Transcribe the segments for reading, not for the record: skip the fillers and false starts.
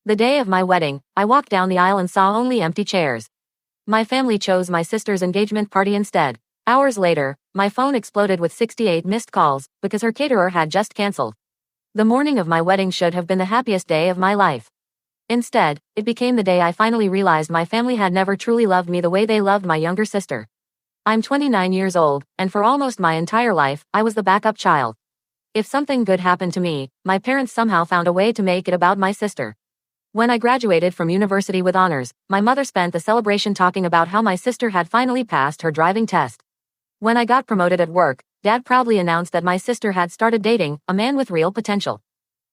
The day of my wedding, I walked down the aisle and saw only empty chairs. My family chose my sister's engagement party instead. Hours later, my phone exploded with 68 missed calls because her caterer had just canceled. The morning of my wedding should have been the happiest day of my life. Instead, it became the day I finally realized my family had never truly loved me the way they loved my younger sister. I'm 29 years old, and for almost my entire life, I was the backup child. If something good happened to me, my parents somehow found a way to make it about my sister. When I graduated from university with honors, my mother spent the celebration talking about how my sister had finally passed her driving test. When I got promoted at work, Dad proudly announced that my sister had started dating a man with real potential.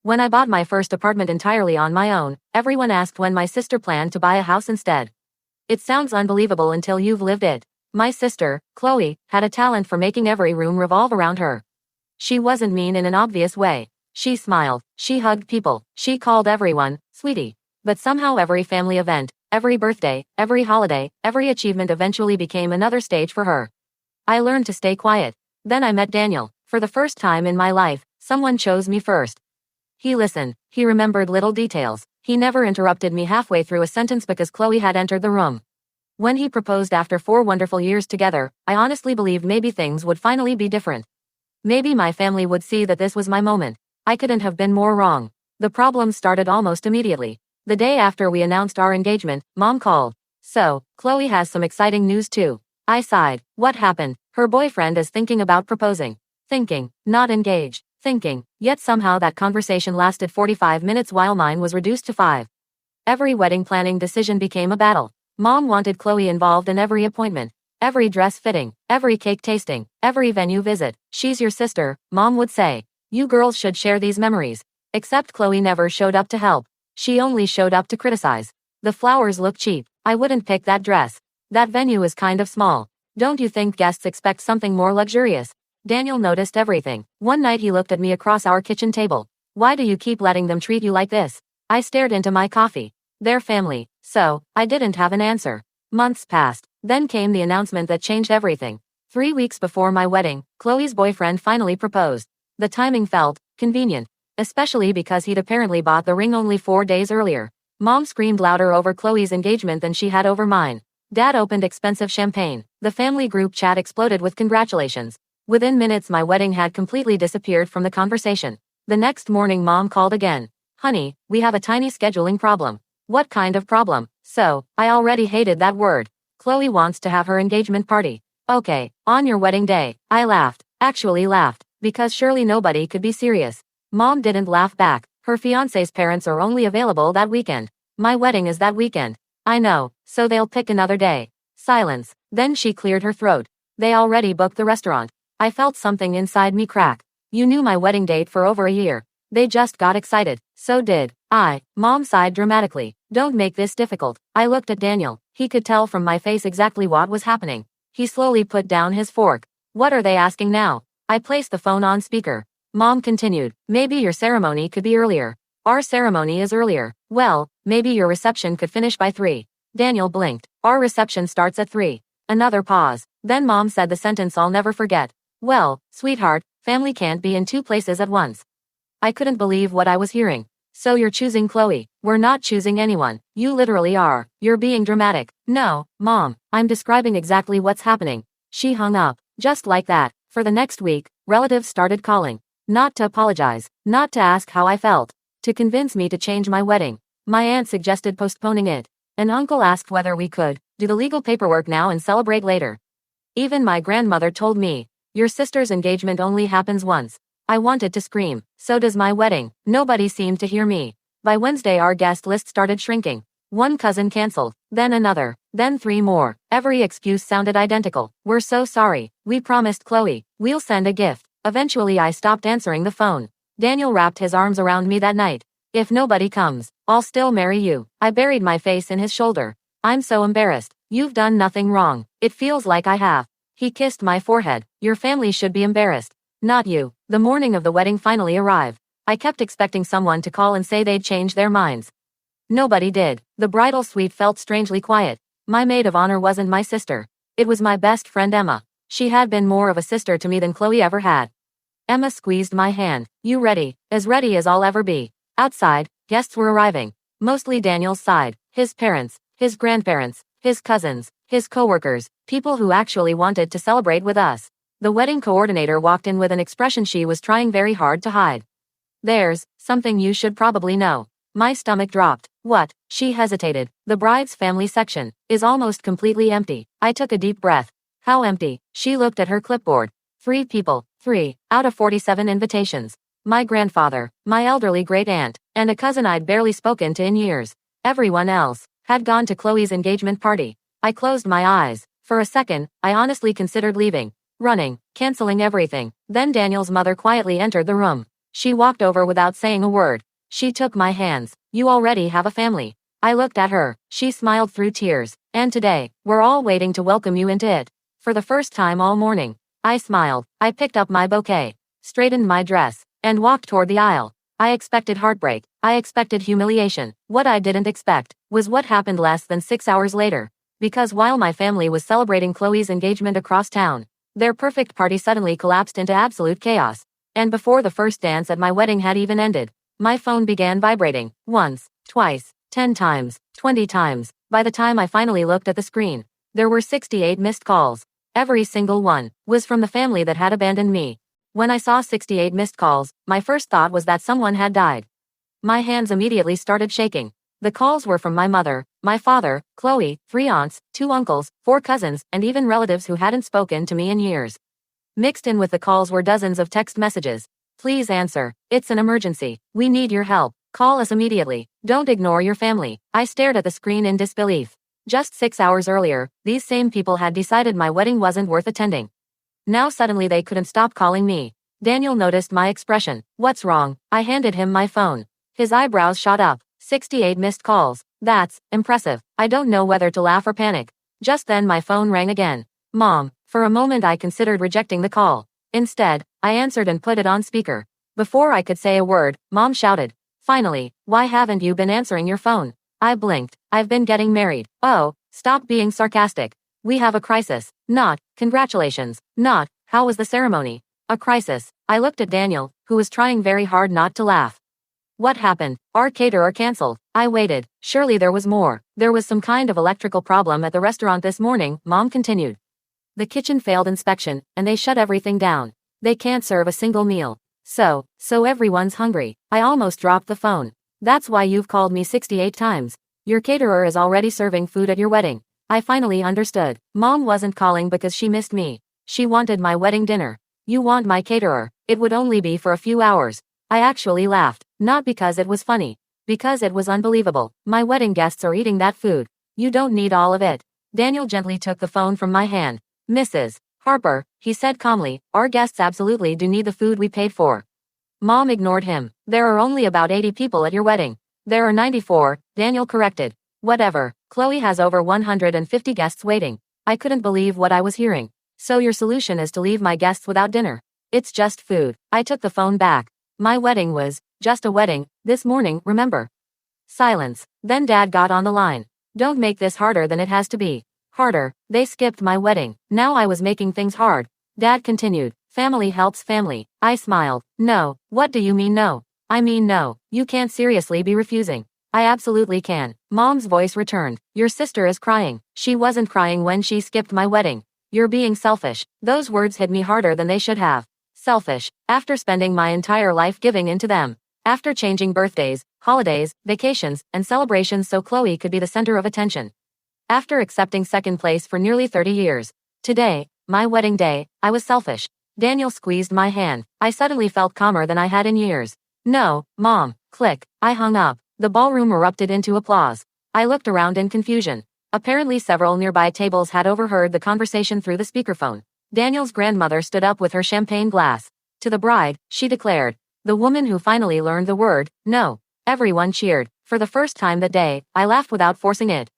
When I bought my first apartment entirely on my own, everyone asked when my sister planned to buy a house instead. It sounds unbelievable until you've lived it. My sister, Chloe, had a talent for making every room revolve around her. She wasn't mean in an obvious way. She smiled, she hugged people, she called everyone, sweetie. But somehow every family event, every birthday, every holiday, every achievement eventually became another stage for her. I learned to stay quiet. Then I met Daniel. For the first time in my life, someone chose me first. He listened, he remembered little details. He never interrupted me halfway through a sentence because Chloe had entered the room. When he proposed after 4 wonderful years together, I honestly believed maybe things would finally be different. Maybe my family would see that this was my moment. I couldn't have been more wrong. The problem started almost immediately. The day after we announced our engagement, Mom called. So, Chloe has some exciting news too. I sighed. What happened? Her boyfriend is thinking about proposing. Thinking, not engaged. Thinking, yet somehow that conversation lasted 45 minutes while mine was reduced to 5. Every wedding planning decision became a battle. Mom wanted Chloe involved in every appointment, every dress fitting, every cake tasting, every venue visit. She's your sister, Mom would say. You girls should share these memories. Except Chloe never showed up to help. She only showed up to criticize. The flowers look cheap. I wouldn't pick that dress. That venue is kind of small. Don't you think guests expect something more luxurious? Daniel noticed everything. One night he looked at me across our kitchen table. Why do you keep letting them treat you like this? I stared into my coffee. Their family. So, I didn't have an answer. Months passed. Then came the announcement that changed everything. 3 weeks before my wedding, Chloe's boyfriend finally proposed. The timing felt convenient, especially because he'd apparently bought the ring only 4 days earlier. Mom screamed louder over Chloe's engagement than she had over mine. Dad opened expensive champagne. The family group chat exploded with congratulations. Within minutes my wedding had completely disappeared from the conversation. The next morning Mom called again. Honey, we have a tiny scheduling problem. What kind of problem? So, I already hated that word. Chloe wants to have her engagement party. Okay, on your wedding day. I laughed. Actually laughed. Because surely nobody could be serious. Mom didn't laugh back. Her fiancé's parents are only available that weekend. My wedding is that weekend. I know, so they'll pick another day. Silence. Then she cleared her throat. They already booked the restaurant. I felt something inside me crack. You knew my wedding date for over a year. They just got excited. So did I. Mom sighed dramatically. Don't make this difficult. I looked at Daniel. He could tell from my face exactly what was happening. He slowly put down his fork. What are they asking now? I placed the phone on speaker. Mom continued. Maybe your ceremony could be earlier. Our ceremony is earlier. Well, maybe your reception could finish by 3. Daniel blinked. Our reception starts at 3. Another pause. Then Mom said the sentence I'll never forget. Well, sweetheart, family can't be in 2 places at once. I couldn't believe what I was hearing. So you're choosing Chloe. We're not choosing anyone. You literally are. You're being dramatic. No, Mom, I'm describing exactly what's happening. She hung up. Just like that. For the next week, relatives started calling. Not to apologize. Not to ask how I felt. To convince me to change my wedding. My aunt suggested postponing it. An uncle asked whether we could do the legal paperwork now and celebrate later. Even my grandmother told me, your sister's engagement only happens once. I wanted to scream. So does my wedding. Nobody seemed to hear me. By Wednesday our guest list started shrinking. One cousin canceled. Then another. Then 3 more. Every excuse sounded identical. We're so sorry. We promised Chloe. We'll send a gift. Eventually I stopped answering the phone. Daniel wrapped his arms around me that night. If nobody comes, I'll still marry you. I buried my face in his shoulder. I'm so embarrassed. You've done nothing wrong. It feels like I have. He kissed my forehead. Your family should be embarrassed. Not you. The morning of the wedding finally arrived. I kept expecting someone to call and say they'd changed their minds. Nobody did. The bridal suite felt strangely quiet. My maid of honor wasn't my sister. It was my best friend Emma. She had been more of a sister to me than Chloe ever had. Emma squeezed my hand. You ready? As ready as I'll ever be. Outside, guests were arriving. Mostly Daniel's side, his parents, his grandparents, his cousins, his coworkers, people who actually wanted to celebrate with us. The wedding coordinator walked in with an expression she was trying very hard to hide. "There's something you should probably know." My stomach dropped. "What?" She hesitated. "The bride's family section is almost completely empty." I took a deep breath. "How empty?" She looked at her clipboard. 3 people, 3 out of 47 invitations. My grandfather, my elderly great-aunt, and a cousin I'd barely spoken to in years. Everyone else had gone to Chloe's engagement party. I closed my eyes. For a second, I honestly considered leaving, running, canceling everything. Then Daniel's mother quietly entered the room. She walked over without saying a word. She took my hands. "You already have a family." I looked at her. She smiled through tears. "And today, we're all waiting to welcome you into it." For the first time all morning. I smiled. I picked up my bouquet, straightened my dress, and walked toward the aisle. I expected heartbreak. I expected humiliation. What I didn't expect was what happened less than 6 hours later. Because while my family was celebrating Chloe's engagement across town, their perfect party suddenly collapsed into absolute chaos. And before the first dance at my wedding had even ended, my phone began vibrating. Once, twice, 10 times, 20 times. By the time I finally looked at the screen, there were 68 missed calls. Every single one was from the family that had abandoned me. When I saw 68 missed calls, my first thought was that someone had died. My hands immediately started shaking. The calls were from my mother, my father, Chloe, 3 aunts, 2 uncles, 4 cousins, and even relatives who hadn't spoken to me in years. Mixed in with the calls were dozens of text messages. "Please answer. It's an emergency. We need your help. Call us immediately. Don't ignore your family." I stared at the screen in disbelief. Just 6 hours earlier, these same people had decided my wedding wasn't worth attending. Now suddenly they couldn't stop calling me. Daniel noticed my expression. "What's wrong?" I handed him my phone. His eyebrows shot up. 68 missed calls. That's impressive. I don't know whether to laugh or panic. Just then my phone rang again. "Mom." For a moment I considered rejecting the call. Instead, I answered and put it on speaker. Before I could say a word, Mom shouted, "Finally, why haven't you been answering your phone?" I blinked. "I've been getting married." "Oh, stop being sarcastic. We have a crisis." Not, "Congratulations." Not, "How was the ceremony?" A crisis. I looked at Daniel, who was trying very hard not to laugh. "What happened?" "Our caterer canceled." I waited. Surely there was more. "There was some kind of electrical problem at the restaurant this morning," Mom continued. "The kitchen failed inspection, and they shut everything down. They can't serve a single meal. So everyone's hungry." I almost dropped the phone. "That's why you've called me 68 times. Your caterer is already serving food at your wedding." I finally understood. Mom wasn't calling because she missed me. She wanted my wedding dinner. "You want my caterer. It would only be for a few hours." I actually laughed. Not because it was funny. Because it was unbelievable. "My wedding guests are eating that food. You don't need all of it." Daniel gently took the phone from my hand. "Mrs. Harper," he said calmly, "our guests absolutely do need the food we paid for." Mom ignored him. "There are only about 80 people at your wedding." "There are 94, Daniel corrected. "Whatever. Chloe has over 150 guests waiting." I couldn't believe what I was hearing. "So your solution is to leave my guests without dinner?" "It's just food." I took the phone back. "My wedding was just a wedding this morning, remember?" Silence. Then Dad got on the line. "Don't make this harder than it has to be." Harder. They skipped my wedding. Now I was making things hard. Dad continued. "Family helps family." I smiled. "No. What do you mean no?" "I mean no. You can't seriously be refusing." "I absolutely can." Mom's voice returned. "Your sister is crying." "She wasn't crying when she skipped my wedding." "You're being selfish." Those words hit me harder than they should have. Selfish. After spending my entire life giving into them. After changing birthdays, holidays, vacations, and celebrations so Chloe could be the center of attention. After accepting second place for nearly 30 years. Today, my wedding day, I was selfish. Daniel squeezed my hand. I suddenly felt calmer than I had in years. "No, Mom." Click. I hung up. The ballroom erupted into applause. I looked around in confusion. Apparently several nearby tables had overheard the conversation through the speakerphone. Daniel's grandmother stood up with her champagne glass. To the bride, she declared. The woman who finally learned the word, no. Everyone cheered. For the first time that day, I laughed without forcing it.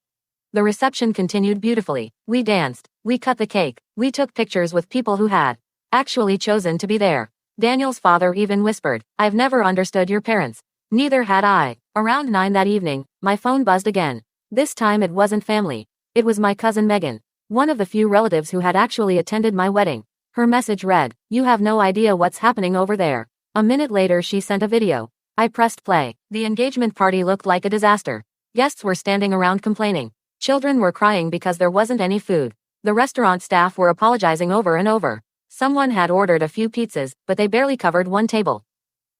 The reception continued beautifully. We danced. We cut the cake. We took pictures with people who had actually chosen to be there. Daniel's father even whispered, "I've never understood your parents." Neither had I. Around 9 that evening, my phone buzzed again. This time it wasn't family. It was my cousin Megan, one of the few relatives who had actually attended my wedding. Her message read, "You have no idea what's happening over there." A minute later she sent a video. I pressed play. The engagement party looked like a disaster. Guests were standing around complaining. Children were crying because there wasn't any food. The restaurant staff were apologizing over and over. Someone had ordered a few pizzas, but they barely covered one table.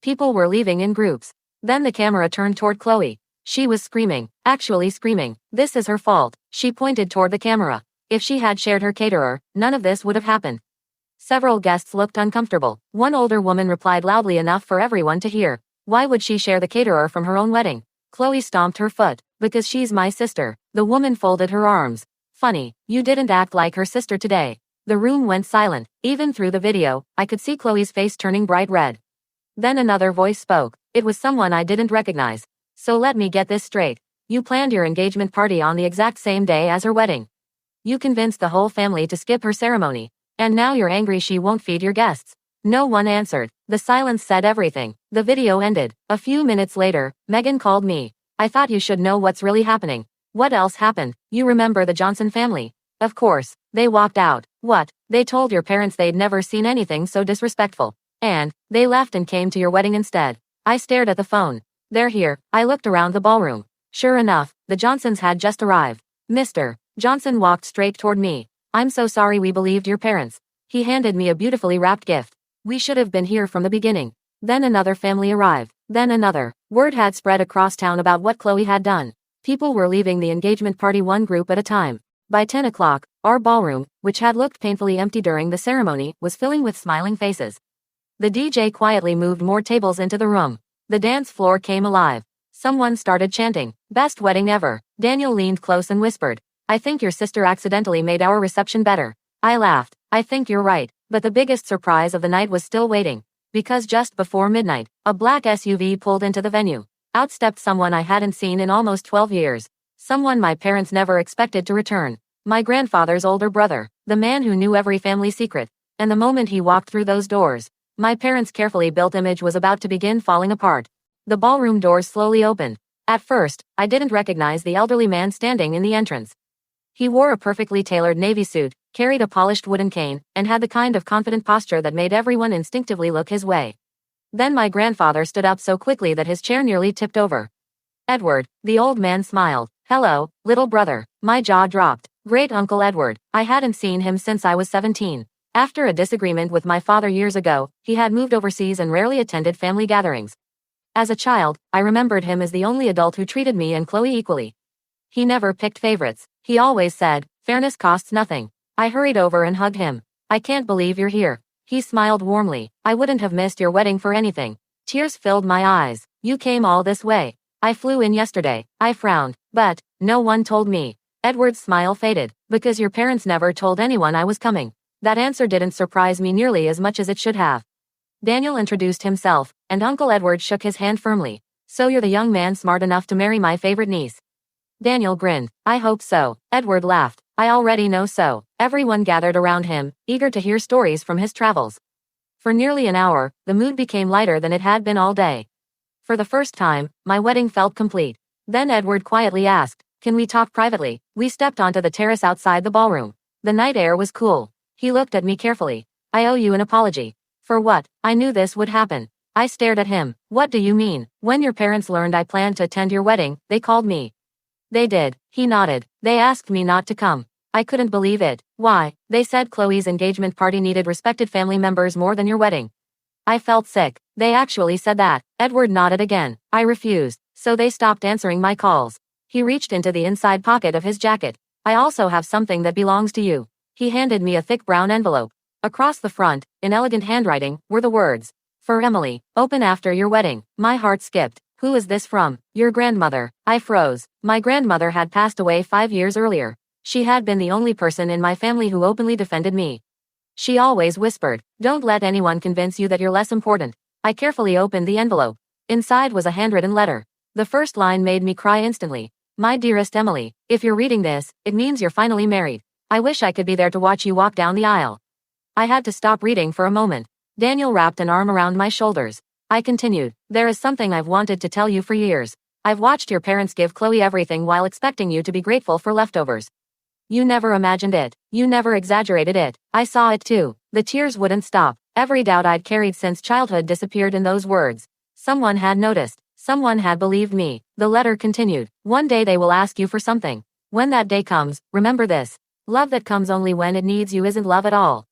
People were leaving in groups. Then the camera turned toward Chloe. She was screaming, actually screaming. This is her fault. She pointed toward the camera. If she had shared her caterer, none of this would have happened. Several guests looked uncomfortable. One older woman replied loudly enough for everyone to hear. Why would she share the caterer from her own wedding? Chloe stomped her foot. Because she's my sister. The woman folded her arms. Funny, you didn't act like her sister today. The room went silent. Even through the video, I could see Chloe's face turning bright red. Then another voice spoke. It was someone I didn't recognize. So let me get this straight. You planned your engagement party on the exact same day as her wedding. You convinced the whole family to skip her ceremony. And now you're angry she won't feed your guests. No one answered. The silence said everything. The video ended. A few minutes later, Megan called me. I thought you should know what's really happening. What else happened? You remember the Johnson family? Of course. They walked out. What? They told your parents they'd never seen anything so disrespectful. And they left and came to your wedding instead. I stared at the phone. They're here. I looked around the ballroom. Sure enough, the Johnsons had just arrived. Mr. Johnson walked straight toward me. I'm so sorry we believed your parents. He handed me a beautifully wrapped gift. We should have been here from the beginning. Then another family arrived. Then another. Word had spread across town about what Chloe had done. People were leaving the engagement party one group at a time. By 10 o'clock, our ballroom, which had looked painfully empty during the ceremony, was filling with smiling faces. The DJ quietly moved more tables into the room. The dance floor came alive. Someone started chanting, "Best wedding ever." Daniel leaned close and whispered, "I think your sister accidentally made our reception better." I laughed. I think you're right. But the biggest surprise of the night was still waiting. Because just before midnight, a black SUV pulled into the venue. Out stepped someone I hadn't seen in almost 12 years. Someone my parents never expected to return. My grandfather's older brother. The man who knew every family secret. And the moment he walked through those doors, my parents' carefully built image was about to begin falling apart. The ballroom doors slowly opened. At first, I didn't recognize the elderly man standing in the entrance. He wore a perfectly tailored navy suit, carried a polished wooden cane, and had the kind of confident posture that made everyone instinctively look his way. Then my grandfather stood up so quickly that his chair nearly tipped over. "Edward," the old man smiled. "Hello, little brother." My jaw dropped. Great Uncle Edward. I hadn't seen him since I was 17. After a disagreement with my father years ago, he had moved overseas and rarely attended family gatherings. As a child, I remembered him as the only adult who treated me and Chloe equally. He never picked favorites. He always said, "Fairness costs nothing." I hurried over and hugged him. "I can't believe you're here." He smiled warmly. "I wouldn't have missed your wedding for anything." Tears filled my eyes. "You came all this way." "I flew in yesterday." I frowned. "But no one told me." Edward's smile faded. "Because your parents never told anyone I was coming." That answer didn't surprise me nearly as much as it should have. Daniel introduced himself, and Uncle Edward shook his hand firmly. "So you're the young man smart enough to marry my favorite niece." Daniel grinned. "I hope so." Edward laughed. "I already know so." Everyone gathered around him, eager to hear stories from his travels. For nearly an hour, the mood became lighter than it had been all day. For the first time, my wedding felt complete. Then Edward quietly asked, "Can we talk privately?" We stepped onto the terrace outside the ballroom. The night air was cool. He looked at me carefully. "I owe you an apology." "For what?" I knew this would happen. I stared at him. "What do you mean?" "When your parents learned I planned to attend your wedding, they called me." "They did." He nodded. "They asked me not to come." I couldn't believe it. "Why?" "They said Chloe's engagement party needed respected family members more than your wedding." I felt sick. "They actually said that." Edward nodded again. I refused. "So they stopped answering my calls." He reached into the inside pocket of his jacket. "I also have something that belongs to you." He handed me a thick brown envelope. Across the front, in elegant handwriting, were the words, "For Emily, open after your wedding." My heart skipped. "Who is this from?" "Your grandmother." I froze. My grandmother had passed away 5 years earlier. She had been the only person in my family who openly defended me. She always whispered, "Don't let anyone convince you that you're less important." I carefully opened the envelope. Inside was a handwritten letter. The first line made me cry instantly. "My dearest Emily, if you're reading this, it means you're finally married. I wish I could be there to watch you walk down the aisle." I had to stop reading for a moment. Daniel wrapped an arm around my shoulders. I continued, "There is something I've wanted to tell you for years. I've watched your parents give Chloe everything while expecting you to be grateful for leftovers. You never imagined it. You never exaggerated it. I saw it too." The tears wouldn't stop. Every doubt I'd carried since childhood disappeared in those words. Someone had noticed. Someone had believed me. The letter continued. One day they will ask you for something. When that day comes, remember this. Love that comes only when it needs you isn't love at all.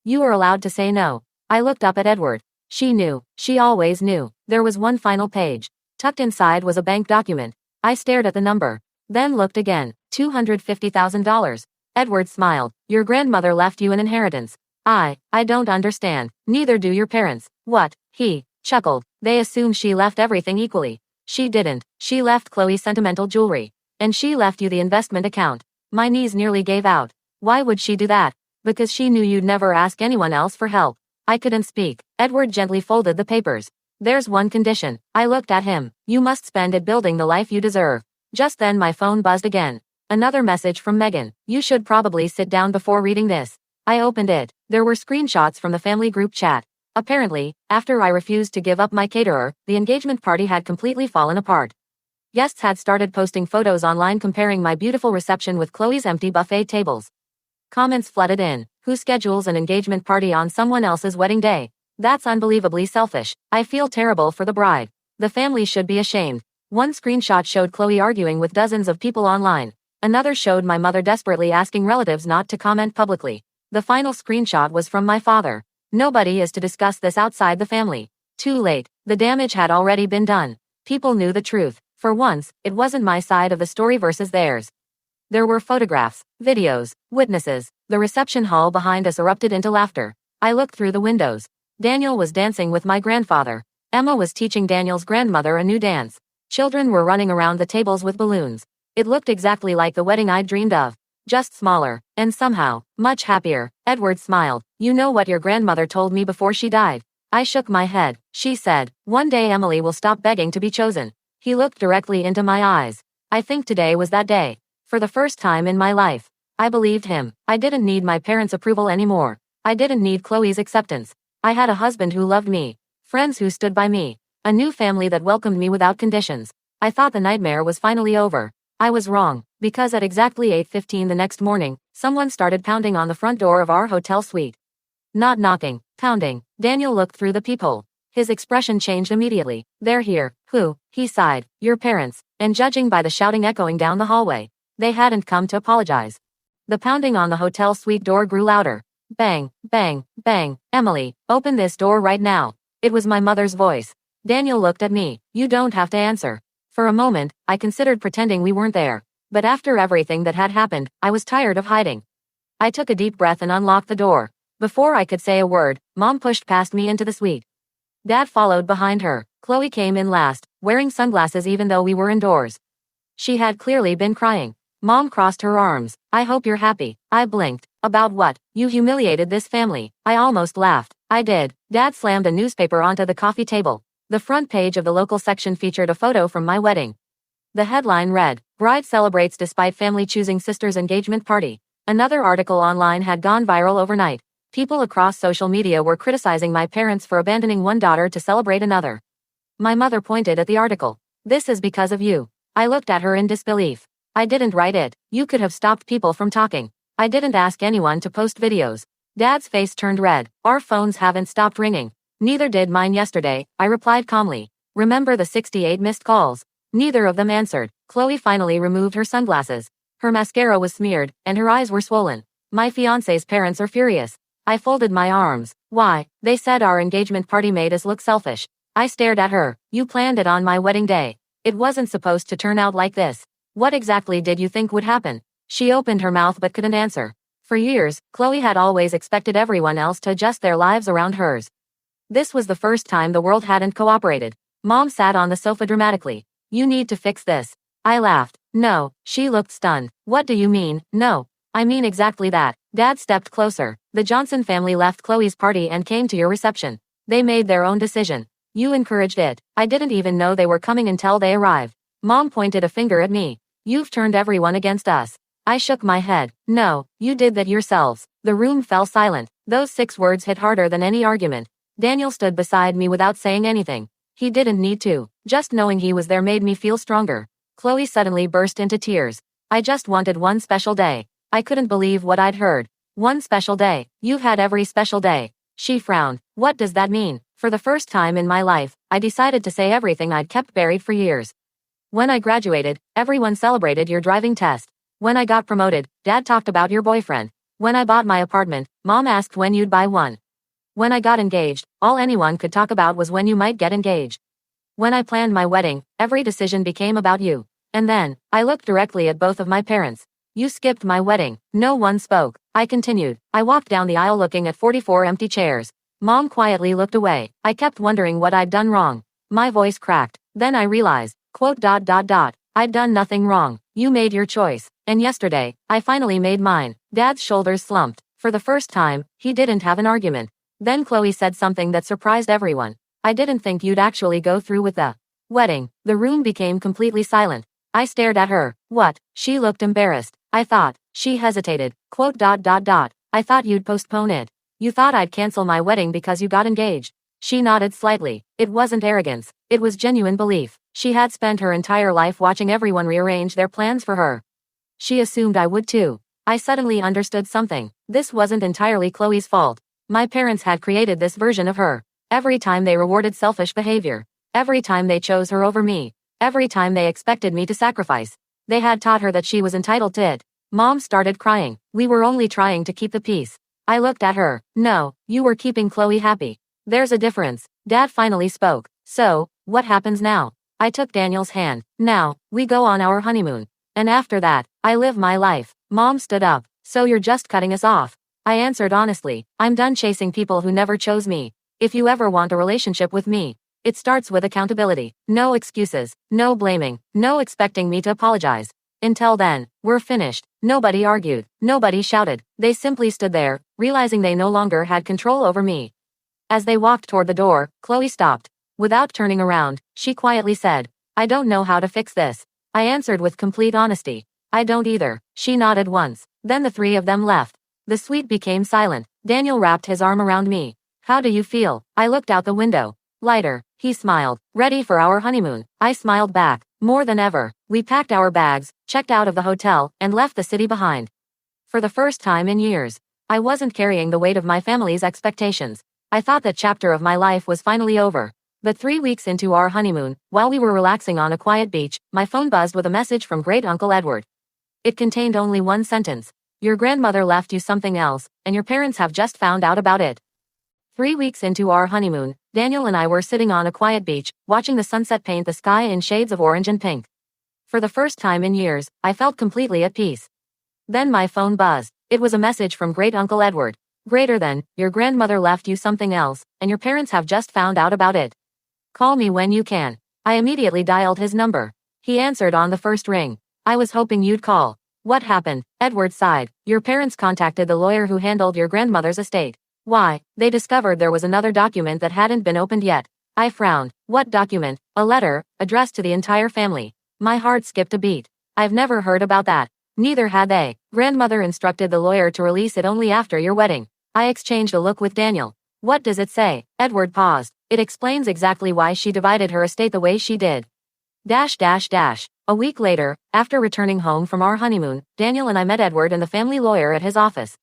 You are allowed to say no. I looked up at Edward. She knew. She always knew. There was one final page. Tucked inside was a bank document. I stared at the number. Then looked again. $250,000. Edward smiled. Your grandmother left you an inheritance. I don't understand. Neither do your parents. What? He chuckled. They assume she left everything equally. She didn't. She left Chloe sentimental jewelry. And she left you the investment account. My knees nearly gave out. Why would she do that? Because she knew you'd never ask anyone else for help. I couldn't speak. Edward gently folded the papers. There's one condition. I looked at him. You must spend it building the life you deserve. Just then my phone buzzed again. Another message from Megan. You should probably sit down before reading this. I opened it. There were screenshots from the family group chat. Apparently, after I refused to give up my caterer, the engagement party had completely fallen apart. Guests had started posting photos online comparing my beautiful reception with Chloe's empty buffet tables. Comments flooded in. Who schedules an engagement party on someone else's wedding day? That's unbelievably selfish. I feel terrible for the bride. The family should be ashamed. One screenshot showed Chloe arguing with dozens of people online. Another showed my mother desperately asking relatives not to comment publicly. The final screenshot was from my father. Nobody is to discuss this outside the family. Too late. The damage had already been done. People knew the truth. For once, it wasn't my side of the story versus theirs. There were photographs, videos, witnesses. The reception hall behind us erupted into laughter. I looked through the windows. Daniel was dancing with my grandfather. Emma was teaching Daniel's grandmother a new dance. Children were running around the tables with balloons. It looked exactly like the wedding I'd dreamed of. Just smaller, and somehow, much happier. Edward smiled. You know what your grandmother told me before she died? I shook my head. She said, one day Emily will stop begging to be chosen. He looked directly into my eyes. I think today was that day. For the first time in my life, I believed him. I didn't need my parents' approval anymore. I didn't need Chloe's acceptance. I had a husband who loved me, friends who stood by me, a new family that welcomed me without conditions. I thought the nightmare was finally over. I was wrong, because at exactly 8:15 the next morning, someone started pounding on the front door of our hotel suite. Not knocking, pounding. Daniel looked through the peephole. His expression changed immediately. They're here. Who? He sighed. Your parents. And judging by the shouting echoing down the hallway, they hadn't come to apologize. The pounding on the hotel suite door grew louder. Bang, bang, bang. Emily, open this door right now. It was my mother's voice. Daniel looked at me. You don't have to answer. For a moment, I considered pretending we weren't there. But after everything that had happened, I was tired of hiding. I took a deep breath and unlocked the door. Before I could say a word, Mom pushed past me into the suite. Dad followed behind her. Chloe came in last, wearing sunglasses even though we were indoors. She had clearly been crying. Mom crossed her arms. I hope you're happy. I blinked. About what? You humiliated this family. I almost laughed. I did. Dad slammed a newspaper onto the coffee table. The front page of the local section featured a photo from my wedding. The headline read, Bride celebrates despite family choosing sister's engagement party. Another article online had gone viral overnight. People across social media were criticizing my parents for abandoning one daughter to celebrate another. My mother pointed at the article. This is because of you. I looked at her in disbelief. I didn't write it. You could have stopped people from talking. I didn't ask anyone to post videos. Dad's face turned red. Our phones haven't stopped ringing. Neither did mine yesterday, I replied calmly. Remember the 68 missed calls? Neither of them answered. Chloe finally removed her sunglasses. Her mascara was smeared, and her eyes were swollen. My fiancé's parents are furious. I folded my arms. Why? They said our engagement party made us look selfish. I stared at her. You planned it on my wedding day. It wasn't supposed to turn out like this. What exactly did you think would happen? She opened her mouth but couldn't answer. For years, Chloe had always expected everyone else to adjust their lives around hers. This was the first time the world hadn't cooperated. Mom sat on the sofa dramatically. You need to fix this. I laughed. No. She looked stunned. What do you mean, no? I mean exactly that. Dad stepped closer. The Johnson family left Chloe's party and came to your reception. They made their own decision. You encouraged it. I didn't even know they were coming until they arrived. Mom pointed a finger at me. You've turned everyone against us. I shook my head. No, you did that yourselves. The room fell silent. Those 6 words hit harder than any argument. Daniel stood beside me without saying anything. He didn't need to. Just knowing he was there made me feel stronger. Chloe suddenly burst into tears. I just wanted one special day. I couldn't believe what I'd heard. One special day. You've had every special day. She frowned. What does that mean? For the first time in my life, I decided to say everything I'd kept buried for years. When I graduated, everyone celebrated your driving test. When I got promoted, Dad talked about your boyfriend. When I bought my apartment, Mom asked when you'd buy one. When I got engaged, all anyone could talk about was when you might get engaged. When I planned my wedding, every decision became about you. And then, I looked directly at both of my parents. You skipped my wedding. No one spoke. I continued. I walked down the aisle looking at 44 empty chairs. Mom quietly looked away. I kept wondering what I'd done wrong. My voice cracked. Then I realized, I'd done nothing wrong. You made your choice. And yesterday, I finally made mine. Dad's shoulders slumped. For the first time, he didn't have an argument. Then Chloe said something that surprised everyone. I didn't think you'd actually go through with the wedding. The room became completely silent. I stared at her. What? She looked embarrassed. I thought. She hesitated. I thought you'd postpone it. You thought I'd cancel my wedding because you got engaged. She nodded slightly. It wasn't arrogance. It was genuine belief. She had spent her entire life watching everyone rearrange their plans for her. She assumed I would too. I suddenly understood something. This wasn't entirely Chloe's fault. My parents had created this version of her. Every time they rewarded selfish behavior. Every time they chose her over me. Every time they expected me to sacrifice. They had taught her that she was entitled to it. Mom started crying. We were only trying to keep the peace. I looked at her. No, you were keeping Chloe happy. There's a difference. Dad finally spoke. So, what happens now? I took Daniel's hand. Now, we go on our honeymoon. And after that, I live my life. Mom stood up. So you're just cutting us off? I answered honestly. I'm done chasing people who never chose me. If you ever want a relationship with me, it starts with accountability. No excuses. No blaming. No expecting me to apologize. Until then, we're finished. Nobody argued. Nobody shouted. They simply stood there, realizing they no longer had control over me. As they walked toward the door, Chloe stopped. Without turning around, she quietly said, I don't know how to fix this. I answered with complete honesty. I don't either. She nodded once. Then the three of them left. The suite became silent. Daniel wrapped his arm around me. How do you feel? I looked out the window. Lighter. He smiled. Ready for our honeymoon. I smiled back. More than ever. We packed our bags, checked out of the hotel, and left the city behind. For the first time in years, I wasn't carrying the weight of my family's expectations. I thought that chapter of my life was finally over. But 3 weeks into our honeymoon, while we were relaxing on a quiet beach, my phone buzzed with a message from Great Uncle Edward. It contained only one sentence. Your grandmother left you something else, and your parents have just found out about it. 3 weeks into our honeymoon, Daniel and I were sitting on a quiet beach, watching the sunset paint the sky in shades of orange and pink. For the first time in years, I felt completely at peace. Then my phone buzzed. It was a message from Great Uncle Edward. Greater than, your grandmother left you something else, and your parents have just found out about it. Call me when you can. I immediately dialed his number. He answered on the first ring. I was hoping you'd call. What happened? Edward sighed. Your parents contacted the lawyer who handled your grandmother's estate. Why? They discovered there was another document that hadn't been opened yet. I frowned. What document? A letter, addressed to the entire family. My heart skipped a beat. I've never heard about that. Neither had they. Grandmother instructed the lawyer to release it only after your wedding. I exchanged a look with Daniel. What does it say? Edward paused. It explains exactly why she divided her estate the way she did. A week later, after returning home from our honeymoon, Daniel and I met Edward and the family lawyer at his office.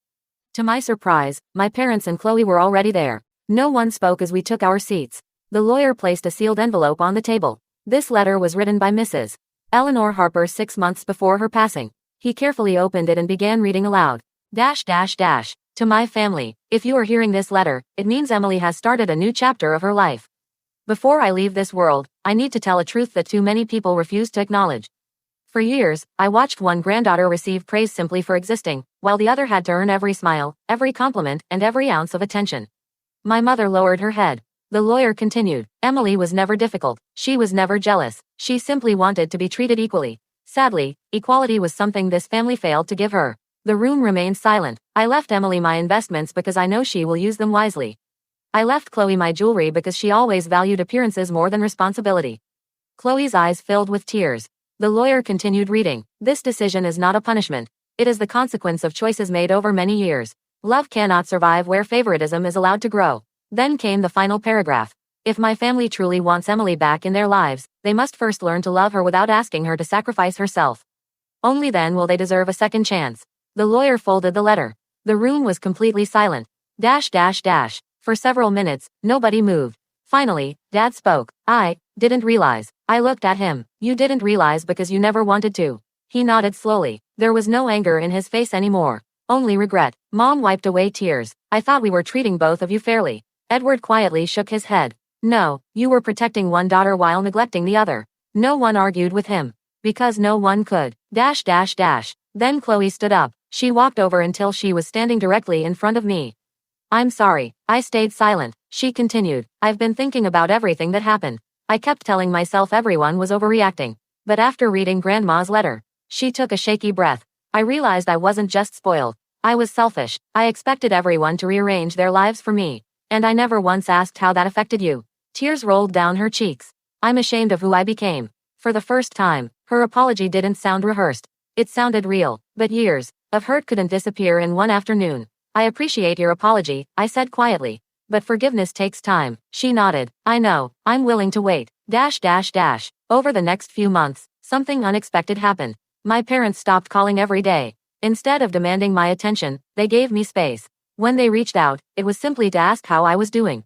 To my surprise, my parents and Chloe were already there. No one spoke as we took our seats. The lawyer placed a sealed envelope on the table. This letter was written by Mrs. Eleanor Harper 6 months before her passing. He carefully opened it and began reading aloud. To my family, if you are hearing this letter, it means Emily has started a new chapter of her life. Before I leave this world, I need to tell a truth that too many people refuse to acknowledge. For years, I watched one granddaughter receive praise simply for existing, while the other had to earn every smile, every compliment, and every ounce of attention. My mother lowered her head. The lawyer continued. Emily was never difficult. She was never jealous. She simply wanted to be treated equally. Sadly, equality was something this family failed to give her. The room remained silent. I left Emily my investments because I know she will use them wisely. I left Chloe my jewelry because she always valued appearances more than responsibility. Chloe's eyes filled with tears. The lawyer continued reading. This decision is not a punishment. It is the consequence of choices made over many years. Love cannot survive where favoritism is allowed to grow. Then came the final paragraph. If my family truly wants Emily back in their lives, they must first learn to love her without asking her to sacrifice herself. Only then will they deserve a second chance. The lawyer folded the letter. The room was completely silent. For several minutes, nobody moved. Finally, Dad spoke. I didn't realize. I looked at him. You didn't realize because you never wanted to. He nodded slowly. There was no anger in his face anymore. Only regret. Mom wiped away tears. I thought we were treating both of you fairly. Edward quietly shook his head. No, you were protecting one daughter while neglecting the other. No one argued with him. Because no one could. Then Chloe stood up. She walked over until she was standing directly in front of me. I'm sorry. I stayed silent. She continued. I've been thinking about everything that happened. I kept telling myself everyone was overreacting. But after reading Grandma's letter, she took a shaky breath. I realized I wasn't just spoiled. I was selfish. I expected everyone to rearrange their lives for me. And I never once asked how that affected you. Tears rolled down her cheeks. I'm ashamed of who I became. For the first time, her apology didn't sound rehearsed. It sounded real. But years of hurt couldn't disappear in one afternoon. I appreciate your apology, I said quietly. But forgiveness takes time. She nodded. I know. I'm willing to wait. Over the next few months, something unexpected happened. My parents stopped calling every day. Instead of demanding my attention, they gave me space. When they reached out, it was simply to ask how I was doing.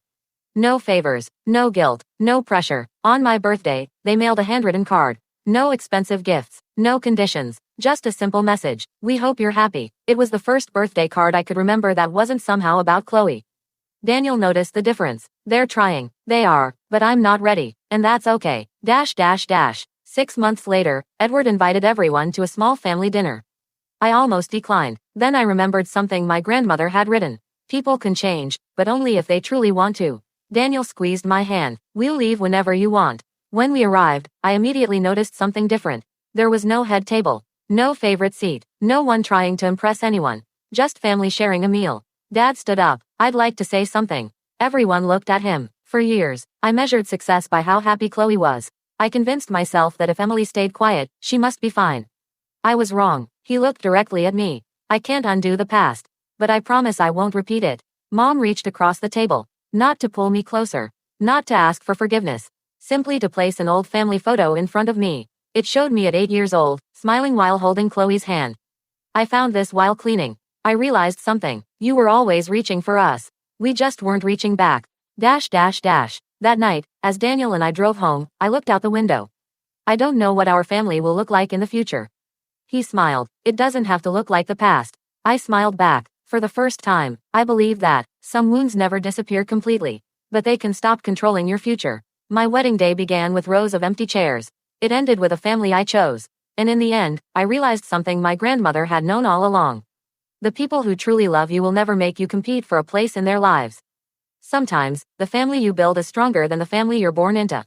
No favors, no guilt, no pressure. On my birthday, they mailed a handwritten card. No expensive gifts, no conditions, just a simple message. We hope you're happy. It was the first birthday card I could remember that wasn't somehow about Chloe. Daniel noticed the difference. They're trying. They are. But I'm not ready. And that's okay. 6 months later, Edward invited everyone to a small family dinner. I almost declined. Then I remembered something my grandmother had written. People can change, but only if they truly want to. Daniel squeezed my hand. We'll leave whenever you want. When we arrived, I immediately noticed something different. There was no head table. No favorite seat. No one trying to impress anyone. Just family sharing a meal. Dad stood up. I'd like to say something. Everyone looked at him. For years, I measured success by how happy Chloe was. I convinced myself that if Emily stayed quiet, she must be fine. I was wrong. He looked directly at me. I can't undo the past. But I promise I won't repeat it. Mom reached across the table. Not to pull me closer. Not to ask for forgiveness. Simply to place an old family photo in front of me. It showed me at 8 years old, smiling while holding Chloe's hand. I found this while cleaning. I realized something. You were always reaching for us. We just weren't reaching back. That night, as Daniel and I drove home, I looked out the window. I don't know what our family will look like in the future. He smiled. It doesn't have to look like the past. I smiled back. For the first time, I believe that some wounds never disappear completely, but they can stop controlling your future. My wedding day began with rows of empty chairs. It ended with a family I chose. And in the end, I realized something my grandmother had known all along. The people who truly love you will never make you compete for a place in their lives. Sometimes, the family you build is stronger than the family you're born into.